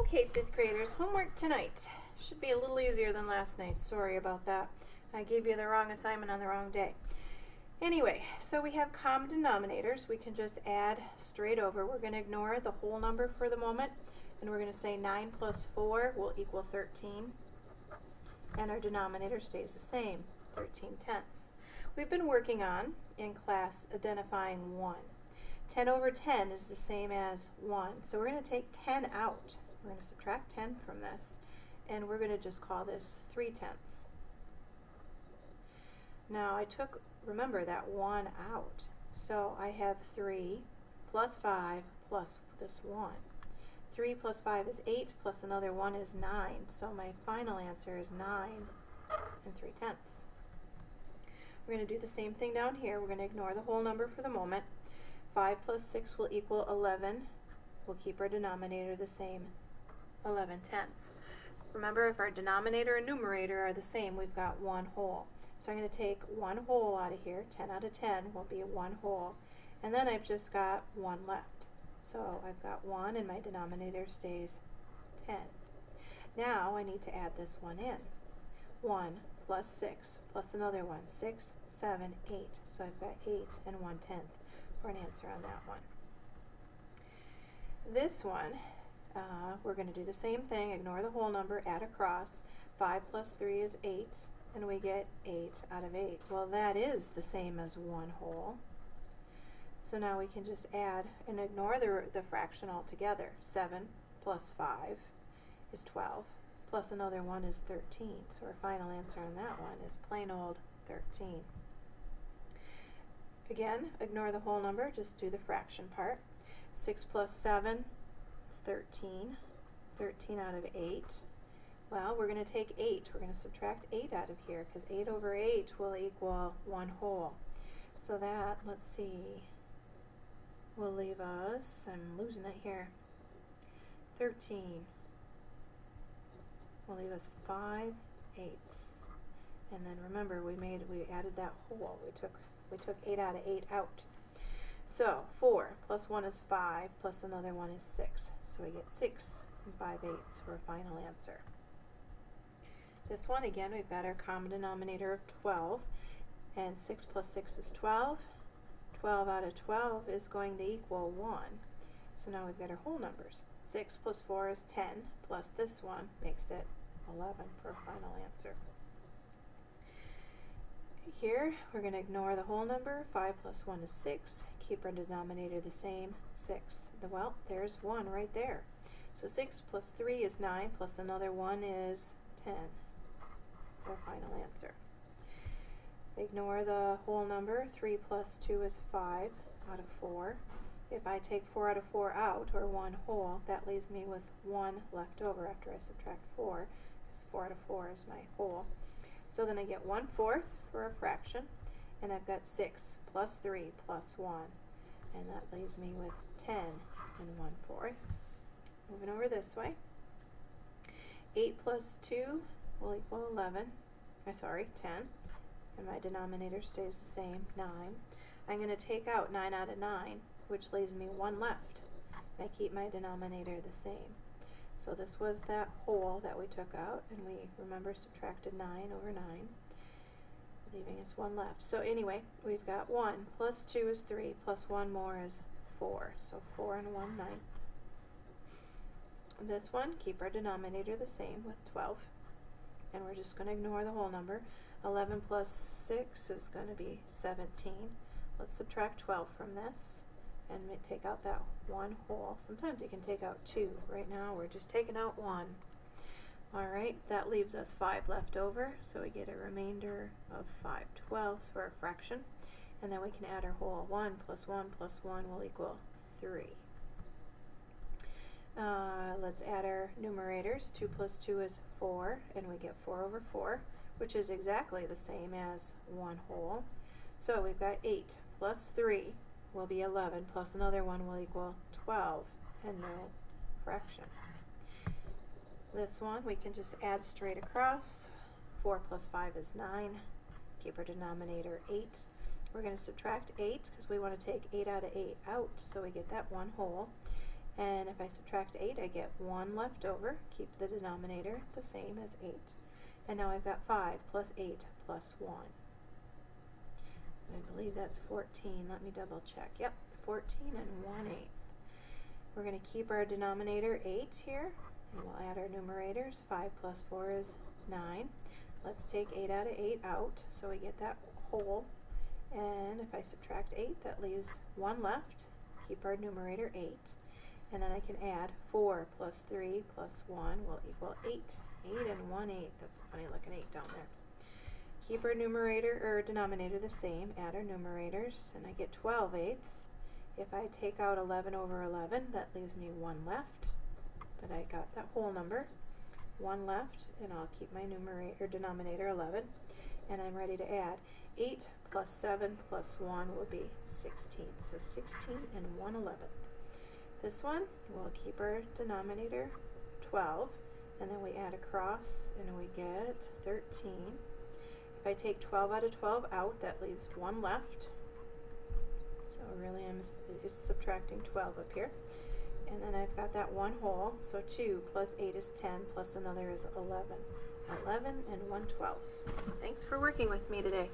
Okay, fifth graders, homework tonight. Should be a little easier than last night. Sorry about that. I gave you the wrong assignment on the wrong day. Anyway, so we have common denominators. We can just add straight over. We're going to ignore the whole number for the moment, and we're going to say 9 plus 4 will equal 13. And our denominator stays the same, 13/10. We've been working on, in class, identifying 1. 10 over 10 is the same as 1. So we're going to take 10 out. We're going to subtract 10 from this, and we're going to just call this 3/10. Now I took, remember, that 1 out. So I have 3 plus 5 plus this 1. 3 plus 5 is 8 plus another 1 is 9. So my final answer is 9 3/10. We're going to do the same thing down here. We're going to ignore the whole number for the moment. 5 plus 6 will equal 11. We'll keep our denominator the same, 11/10. Remember, if our denominator and numerator are the same, we've got 1 whole. So I'm going to take 1 whole out of here. 10 out of 10 will be 1 whole. And then I've just got 1 left. So I've got 1 and my denominator stays 10. Now I need to add this 1 in. 1 plus 6 plus another 1, 6, 7, 8. So I've got 8 and 1/10 for an answer on that one. This one, we're going to do the same thing, ignore the whole number, add across. 5 plus 3 is 8, and we get 8 out of 8. Well, that is the same as 1 whole. So now we can just add and ignore the fraction altogether. 7 plus 5 is 12, plus another 1 is 13. So our final answer on that one is plain old 13. Again, ignore the whole number, just do the fraction part. 6 plus 7 is 13. 13 out of 8. Well, we're going to take 8. We're going to subtract 8 out of here, because 8 over 8 will equal 1 whole. So that, let's see, will leave us, I'm losing it here, 13 will leave us 5/8. And then remember, we added that whole. We took 8 out of 8 out. So 4 plus 1 is 5 plus another 1 is 6. So we get 6 5/8 for a final answer. This one, again, we've got our common denominator of 12, and 6 plus 6 is 12. 12 out of 12 is going to equal 1. So now we've got our whole numbers. 6 plus 4 is 10, plus this one makes it 11 for a final answer. Here, we're going to ignore the whole number. 5 plus 1 is 6. Keep our denominator the same, 6. Well, there's 1 right there. So 6 plus 3 is 9, plus another 1 is 10 for a final answer. Ignore the whole number. 3 plus 2 is 5 out of 4. If I take 4 out of 4 out, or 1 whole, that leaves me with 1 left over after I subtract 4, because 4 out of 4 is my whole. So then I get 1/4 for a fraction, and I've got 6 plus 3 plus 1, and that leaves me with 10 and 1/4. Moving over this way. 8 plus 2 will equal 11, 10, and my denominator stays the same, 9. I'm going to take out 9 out of 9, which leaves me 1 left. I keep my denominator the same. So this was that whole that we took out, and we, remember, subtracted 9 over 9, leaving us 1 left. So anyway, we've got 1 plus 2 is 3, plus 1 more is 4. So 4 and 1, 9. This one, keep our denominator the same with 12, and we're just going to ignore the whole number. 11 plus 6 is going to be 17. Let's subtract 12 from this and take out that 1 whole. Sometimes you can take out 2. Right now we're just taking out 1. Alright, that leaves us 5 left over, so we get a remainder of 5/12 for a fraction, and then we can add our whole. 1 plus 1 plus 1 will equal 3. Let's add our numerators. 2 plus 2 is 4, and we get 4 over 4, which is exactly the same as 1 whole. So we've got 8 plus 3 will be 11, plus another 1 will equal 12, and no fraction. This one we can just add straight across. 4 plus 5 is 9. Keep our denominator 8. We're going to subtract 8 because we want to take 8 out of 8 out, so we get that 1 whole. And if I subtract 8, I get 1 left over. Keep the denominator the same as 8. And now I've got 5 plus 8 plus 1. I believe that's 14. Let me double check. Yep, 14 and 1/8. We're going to keep our denominator 8 here, and we'll add our numerators. 5 plus 4 is 9. Let's take 8 out of 8 out, so we get that whole. And if I subtract 8, that leaves 1 left. Keep our numerator 8. And then I can add 4 plus 3 plus 1 will equal 8. 8 and 1/8. That's a funny looking 8 down there. Keep our numerator or denominator the same. Add our numerators, and I get 12/8. If I take out 11 over 11, that leaves me 1 left. But I got that whole number. 1 left, and I'll keep my numerator or denominator 11. And I'm ready to add 8 plus 7 plus 1 will be 16. So 16 and 1/11. This one, we'll keep our denominator 12, and then we add across, and we get 13. If I take 12 out of 12 out, that leaves 1 left. So really I'm just subtracting 12 up here. And then I've got that 1 whole, so 2 plus 8 is 10, plus another is 11. 11 and 1/12. Thanks for working with me today.